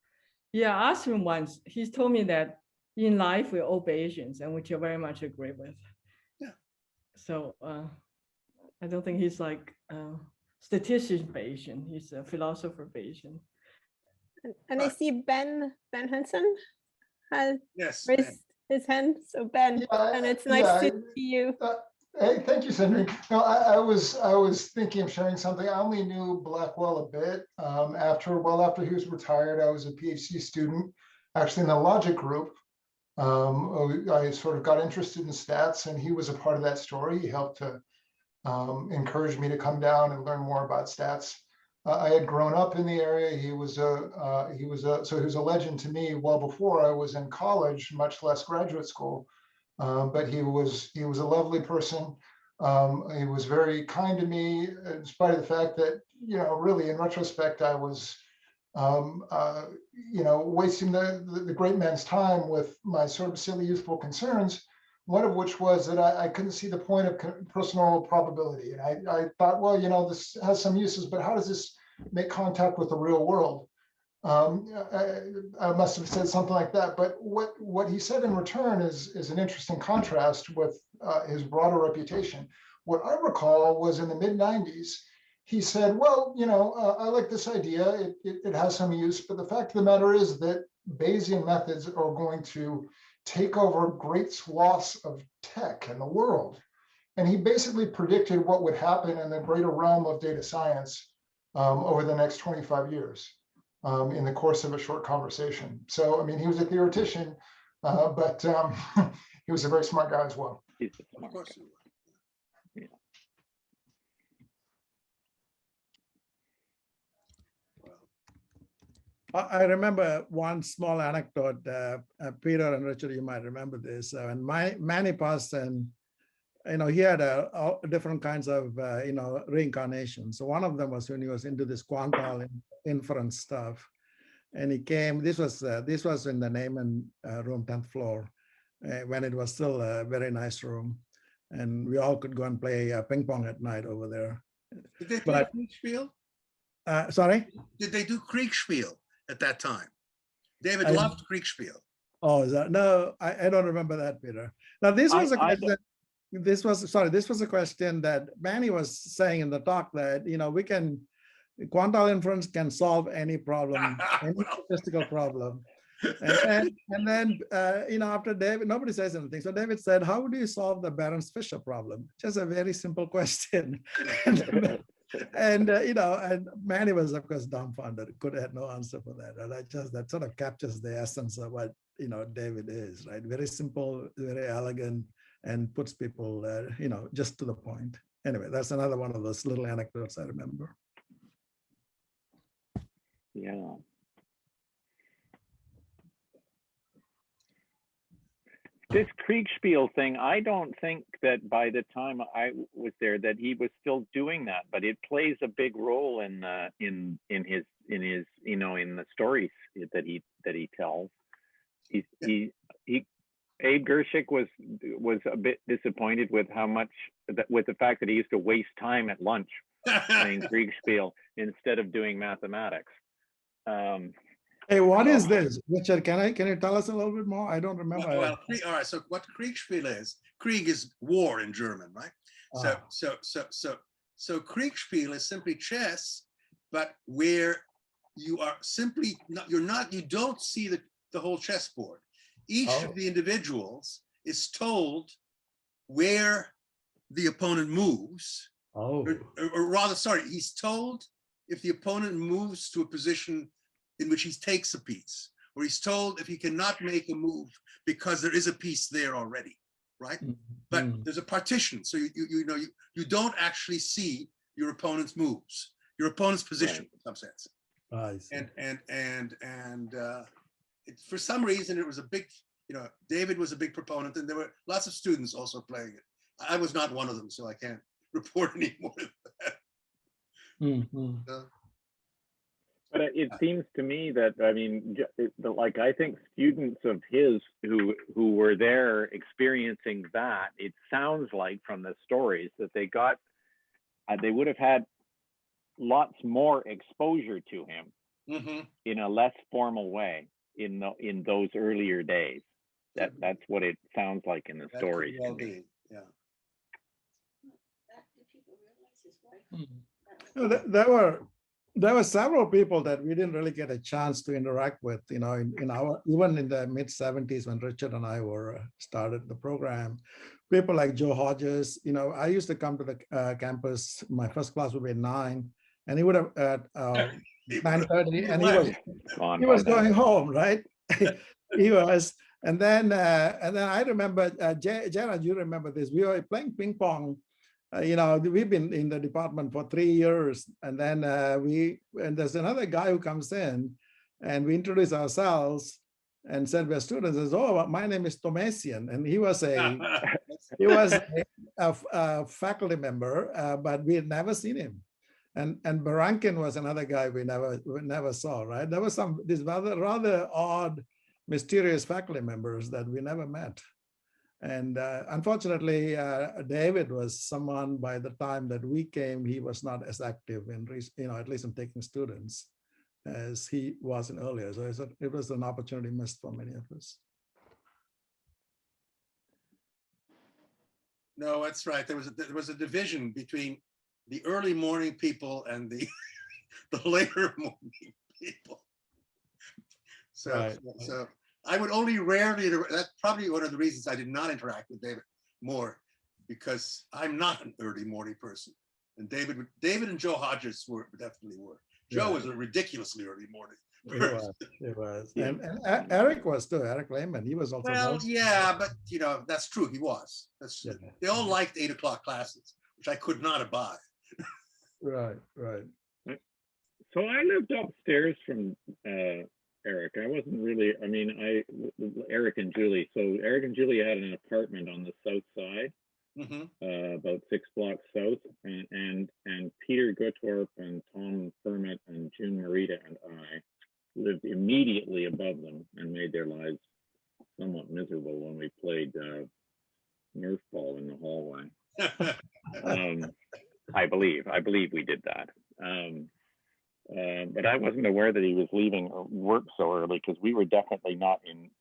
Yeah, I asked him once. He's told me that in life we're all Bayesians, and which I very much agree with. Yeah. So I don't think he's like statistician Bayesian. He's a philosopher Bayesian. And I see Ben Henson has Yes. raised his hand. So Ben, and it's nice to see you. Hey, thank you, Sydney. No, I was thinking of sharing something. I only knew Blackwell a bit. After he was retired, I was a PhD student, actually in the logic group. I sort of got interested in stats, and he was a part of that story. He helped to encourage me to come down and learn more about stats. I had grown up in the area. He was a legend to me well before I was in college, much less graduate school. But he was a lovely person. He was very kind to me, in spite of the fact that, you know, really in retrospect, I was, you know, wasting the great man's time with my sort of silly youthful concerns. One of which was that I couldn't see the point of personal probability. And I thought, well, you know, this has some uses, but how does this make contact with the real world? I must have said something like that, but what he said in return is an interesting contrast with his broader reputation. What I recall was in the mid-90s, he said, well, you know, I like this idea, it has some use, but the fact of the matter is that Bayesian methods are going to take over great swaths of tech in the world. And he basically predicted what would happen in the greater realm of data science over the next 25 years. In the course of a short conversation. So, I mean, he was a theoretician, but he was a very smart guy as well. Of course he was. I remember one small anecdote, Peter and Richard, you might remember this. And Manny Parsons, you know, he had different kinds of, you know, reincarnations. So one of them was when he was into this quantile inference stuff. And he came, this was in the Neyman room, 10th floor, when it was still a very nice room. And we all could go and play ping pong at night over there. Did they play Kriegspiel? Sorry? Did they do Kriegspiel at that time? David loved Kriegspiel. Oh, is that? No, I don't remember that, Peter. Now, this was a question. This was a question that Manny was saying in the talk that, you know, quantile inference can solve any problem, any statistical problem. And then, you know, after David, nobody says anything. So David said, how do you solve the Behrens-Fisher problem? Just a very simple question. And you know, and Manny was, of course, dumbfounded, had no answer for that. And that sort of captures the essence of what, you know, David is, right? Very simple, very elegant, and puts people, you know, just to the point. Anyway, that's another one of those little anecdotes I remember. Yeah. This Kriegspiel thing, I don't think that by the time I was there that he was still doing that, but it plays a big role in his you know, in the stories that he tells. Abe Gershik was a bit disappointed with with the fact that he used to waste time at lunch playing Kriegspiel instead of doing mathematics. Hey, what is this, Richard? Can you tell us a little bit more? I don't remember. Well, all right. So what Kriegspiel is? Krieg is war in German, right? So Kriegspiel is simply chess, but where you are simply you don't see the whole chessboard. Each of the individuals is told where the opponent moves. Or rather, sorry, he's told if the opponent moves to a position in which he takes a piece, or he's told if he cannot make a move because there is a piece there already, right? But there's a partition, so you don't actually see your opponent's moves, your opponent's position in some sense. I see. For some reason, it was a big, David was a big proponent, and there were lots of students also playing it. I was not one of them, so I can't report anymore. Mhm. But it seems to me that, I mean, like, I think students of his who were there experiencing that, it sounds like from the stories that they got, they would have had lots more exposure to him in a less formal way in those earlier days. That's what it sounds like in the That could stories. well be, yeah. No, there were several people that we didn't really get a chance to interact with, in our, even in the mid 70s when Richard and I were started the program. People like Joe Hodges, I used to come to the campus. My first class would be at 9, and he would have at 9:30, and he was going home, right? He was, and then I remember, Jared, you remember this? We were playing ping pong. We've been in the department for 3 years, and then and there's another guy who comes in, and we introduce ourselves and said we're students. Says, "Oh, my name is Thomasian," and he was a faculty member, but we had never seen him. And Barankin was another guy we never saw. Right? There was these rather odd, mysterious faculty members that we never met. And unfortunately, David was someone, by the time that we came, he was not as active in, at least in taking students as he was in earlier. So it was an opportunity missed for many of us. No, that's right. There was a division between the early morning people and the later morning people. So, Right. so I would only rarely, that's probably one of the reasons I did not interact with David more, because I'm not an early morning person. And David and Joe Hodges definitely were. Joe was a ridiculously early morning person. It was. And Eric was too, Eric Lehman. He was also. Well, yeah, but that's true. He was. Yeah. They all liked 8 o'clock classes, which I could not abide. Right. So I lived upstairs from Eric. I wasn't really, Eric and Julie. So Eric and Julie had an apartment on the south side, about 6 blocks south, and Peter Guttorp and Tom Permit and June Marita and I lived immediately above them and made their lives somewhat miserable when we played Nerf ball in the hallway. I believe we did that. But I wasn't aware that he was leaving work so early, because we were definitely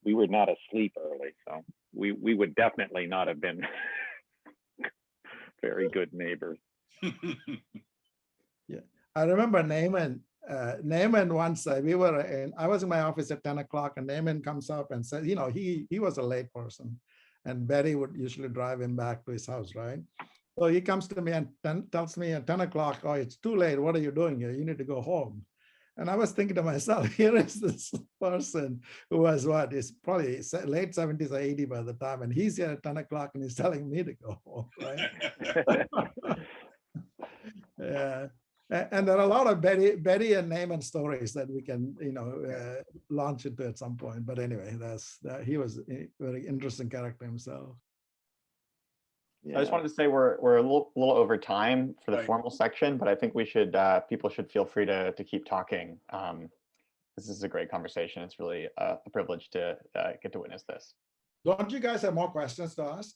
we were not asleep early. So we would definitely not have been very good neighbors. Yeah, I remember Naaman. Naaman once, I was in my office at 10 o'clock, and Naaman comes up and says, he was a late person, and Betty would usually drive him back to his house, right? So he comes to me and tells me at 10 o'clock, "Oh, it's too late. What are you doing here? You need to go home." And I was thinking to myself, here is this person who was is probably late 70s or 80 by the time, and he's here at 10 o'clock and he's telling me to go home, right? Yeah. And there are a lot of Betty and Naaman stories that we can, launch into at some point. But anyway, he was a very interesting character himself. I just wanted to say we're a little over time for the Right. formal section, but I think people should feel free to keep talking. This is a great conversation. It's really a privilege to get to witness this. Don't you guys have more questions to ask?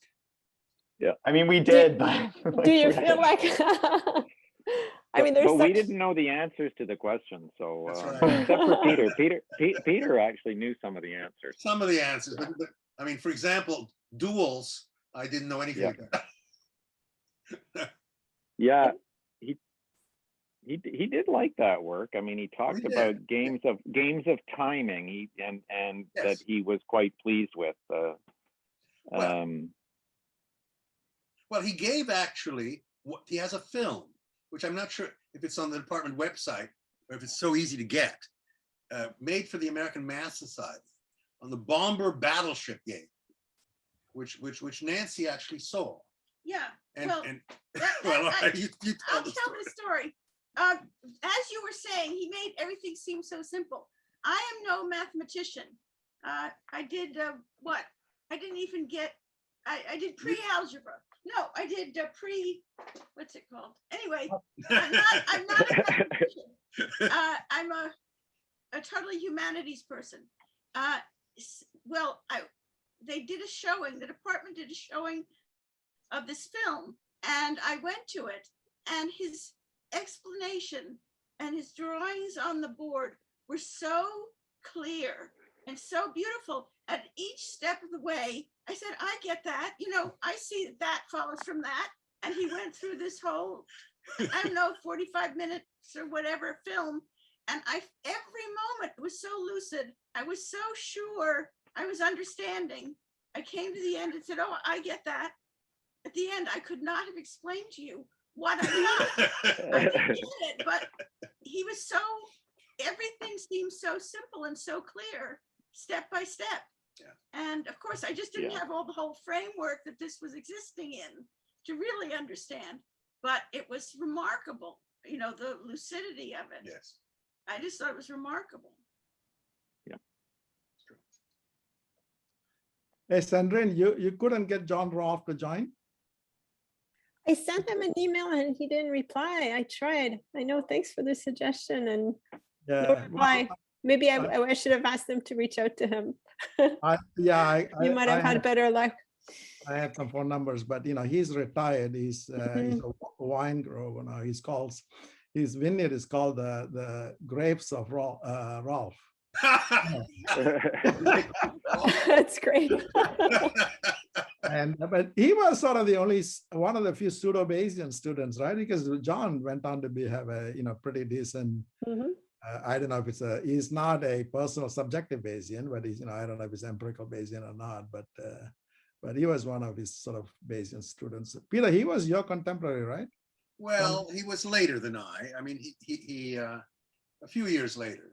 Yeah, I mean, we did. But Do you feel like? But we didn't know the answers to the questions, so That's right. except for Peter. Peter actually knew some of the answers. Some of the answers, but for example, duels, I didn't know anything about. Yeah, he did like that work. I mean, he talked about games of timing. And Yes. that he was quite pleased with. Well, he gave he has a film, which I'm not sure if it's on the department website or if it's so easy to get, made for the American Math Society on the bomber battleship game, which Nancy actually saw. Yeah. And well, and that- well, I- you tell I'll the tell story. the story. as you were saying, he made everything seem so simple. I am no mathematician. I did what? I didn't even get, I did pre-algebra. No, I did what's it called? Anyway, I'm not a mathematician. I'm a totally humanities person. Well, they did a showing, the department did a showing of this film, and I went to it, and his explanation and his drawings on the board were so clear and so beautiful. At each step of the way, I said, I get that. You know, I see that follows from that. And he went through this whole, I don't know, 45 minutes or whatever film. And every moment was so lucid. I was so sure I was understanding. I came to the end and said, oh, I get that. At the end, I could not have explained to you what I got. I didn't get it, but he was so, everything seemed so simple and so clear, step by step. Yeah. And of course, I just didn't have all the whole framework that this was existing in to really understand, but it was remarkable, you know, the lucidity of it. Yes. I just thought it was remarkable. Hey, Sandrine, you couldn't get John Rolfe to join? I sent him an email and he didn't reply. I tried. I know, thanks for the suggestion and no Yeah. reply. Maybe I should have asked them to reach out to him. You might have had better luck. I had some phone numbers, but you know, he's retired. He's a wine grower now. His vineyard is called the Grapes of Rolfe. That's great. But he was sort of one of the few pseudo-Bayesian students, right? Because John went on to have a pretty decent. I don't know if he's not a personal subjective Bayesian, but he's I don't know if he's empirical Bayesian or not, but he was one of his sort of Bayesian students. Peter, he was your contemporary, right? Well, he was later than I. I mean, he a few years later,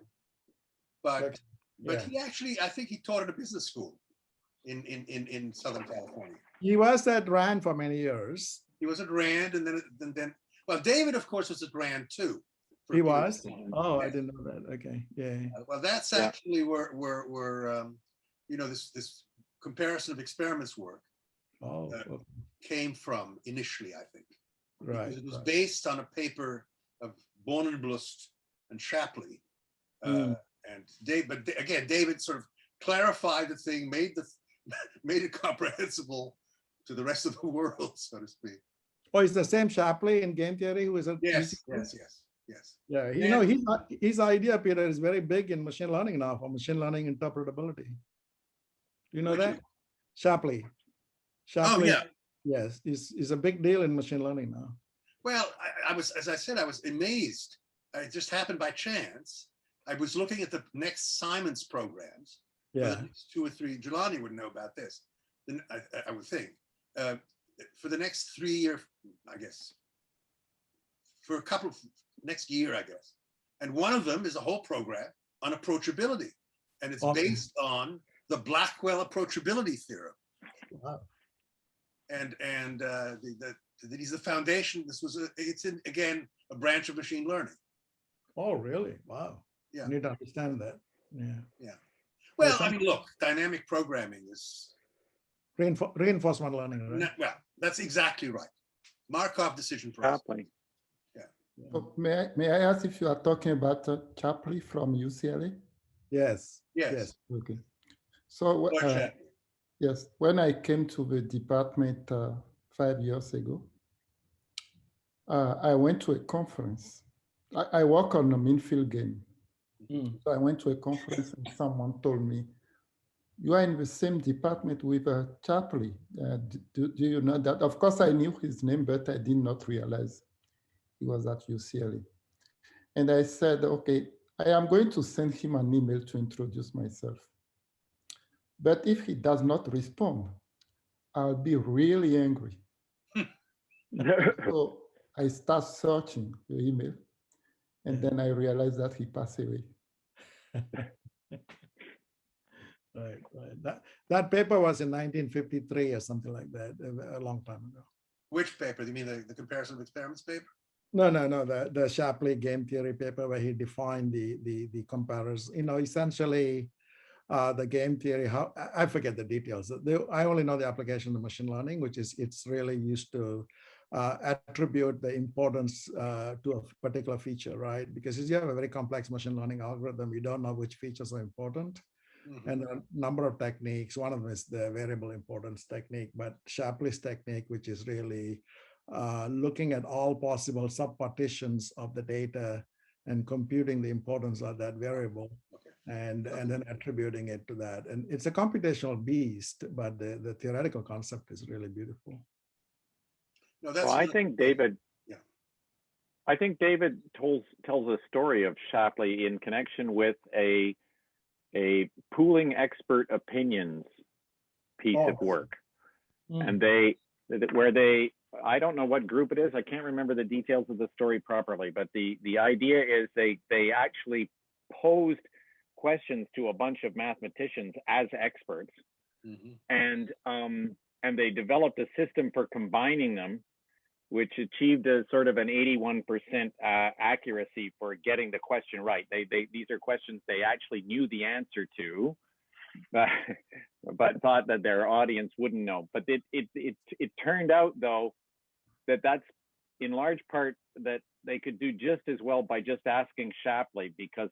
but he actually, I think he taught at a business school in Southern California. He was at Rand for many years. He was at Rand, and then well, David, of course, was at Rand too. He was. Oh, I didn't know that. Okay, yeah. Well, that's actually where this comparison of experiments work came from initially, I think. Right. Because it was based on a paper of Bohnenblust and Shapley, and David sort of clarified the thing, made it comprehensible to the rest of the world, so to speak. Oh, it's the same Shapley in game theory who is a yes. Yeah, his idea, Peter, is very big in machine learning now for machine learning interpretability. You know that? Shapley. Oh yeah. Yes, is a big deal in machine learning now. Well, I was, as I said, I was amazed. It just happened by chance. I was looking at the next Simons programs. Yeah. For the next 2 or 3, Jelani would know about this. Then I would think for the next 3 year, I guess, for next year, I guess. And one of them is a whole program on approachability, and it's based on the Blackwell approachability theorem. Wow. And that he's the foundation. It's again a branch of machine learning. Oh, really? Wow. Yeah. I need to understand that. Yeah. Yeah. Well, I mean, look, dynamic programming is reinforcement learning, right? well, that's exactly right. Markov decision process. Yeah. So may I ask if you are talking about Shapley from UCLA? Yes. Yes. Okay. So yes, when I came to the department 5 years ago, I went to a conference. I work on a Minfield game. So I went to a conference and someone told me, you are in the same department with Shapley. Do you know that? Of course, I knew his name, but I did not realize he was at UCLA. And I said, okay, I am going to send him an email to introduce myself. But if he does not respond, I'll be really angry. So I start searching the email, and then I realized that he passed away. Right. That paper was in 1953 or something like that, a long time ago. Which paper? You mean the comparison of experiments paper? No, the Shapley game theory paper where he defined the comparison, essentially the game theory, how I forget the details. I only know the application of machine learning, which is it's really used to attribute the importance to a particular feature, right? Because if you have a very complex machine learning algorithm, you don't know which features are important. And there are a number of techniques. One of them is the variable importance technique, but Shapley's technique, which is really looking at all possible subpartitions of the data and computing the importance of that variable, and then attributing it to that. And it's a computational beast, but the theoretical concept is really beautiful. No, that's Well, I really think cool. David. Yeah. I think David tells a story of Shapley in connection with a pooling expert opinions piece of work, and I don't know what group it is. I can't remember the details of the story properly, but the idea is they actually posed questions to a bunch of mathematicians as experts, and they developed a system for combining them, which achieved a sort of an 81% accuracy for getting the question right. These are questions they actually knew the answer to, but thought that their audience wouldn't know. But it turned out, though, that that's in large part that they could do just as well by just asking Shapley, because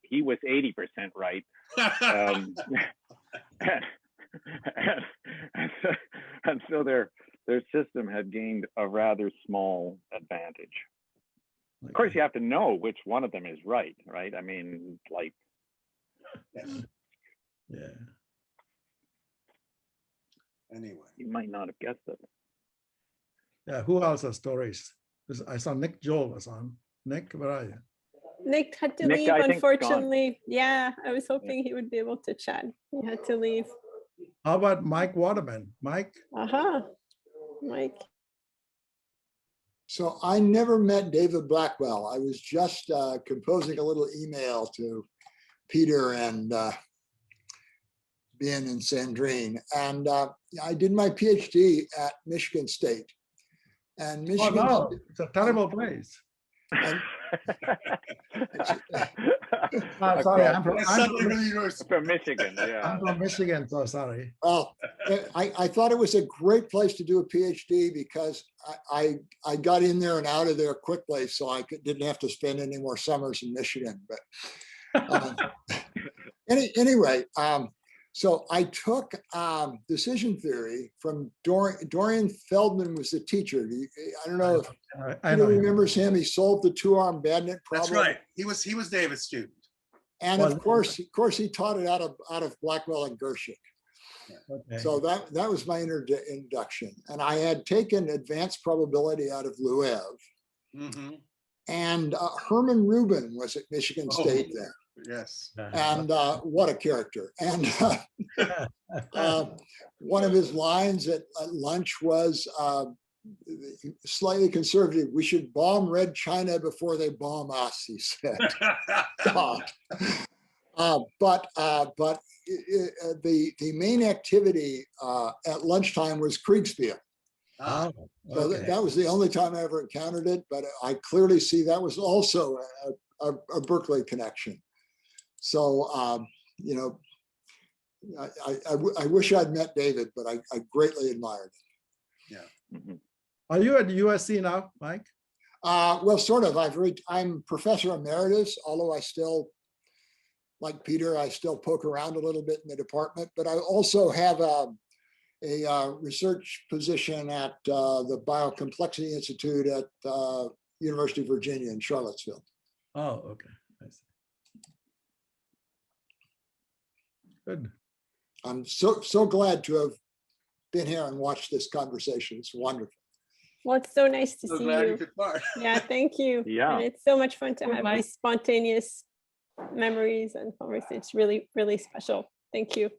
he was 80% right. And so their system had gained a rather small advantage. Of course, you have to know which one of them is right? I mean, like, yeah. Anyway, you might not have guessed it. Yeah, who else has stories? I saw Nick Joel was on. Nick, where are you? Nick had to Nick, leave, I think, gone. unfortunately. Yeah, I was hoping he would be able to chat. He had to leave. How about Mike Waterman? Mike? Mike. So I never met David Blackwell. I was just composing a little email to Peter and Ben and Sandrine. And I did my PhD at Michigan State. And Michigan, oh, no, it's a terrible place. And, sorry, I'm from Michigan. Yeah, I'm from Michigan, so sorry. Well, I thought it was a great place to do a PhD because I got in there and out of there quickly, so I didn't have to spend any more summers in Michigan. But anyway, so I took decision theory from Dorian Feldman was the teacher. I don't know if Peter remembers him. He solved the two-arm bandit problem. That's right. He was David's student. And of course, he taught it out of Blackwell and Gershik. Okay. So that was my introduction. And I had taken advanced probability out of Luev. And Herman Rubin was at Michigan State then. Yes. And what a character. And one of his lines at lunch was slightly conservative. We should bomb Red China before they bomb us, he said. But the main activity at lunchtime was Kriegspiel. So that was the only time I ever encountered it, but I clearly see that was also a Berkeley connection. So, you know, I wish I'd met David, but I greatly admired him. Yeah. Are you at USC now, Mike? Well, sort of. I'm professor emeritus, although I still, like Peter, I still poke around a little bit in the department, but I also have a research position at the Biocomplexity Institute at University of Virginia in Charlottesville. Oh, okay. I see. Good. I'm so glad to have been here and watched this conversation. It's wonderful. Well, it's so nice to So see glad you. took part. Yeah, thank you. Yeah. And it's so much fun to Good, have Mike. these spontaneous memories and conversations. It's really, really special. Thank you.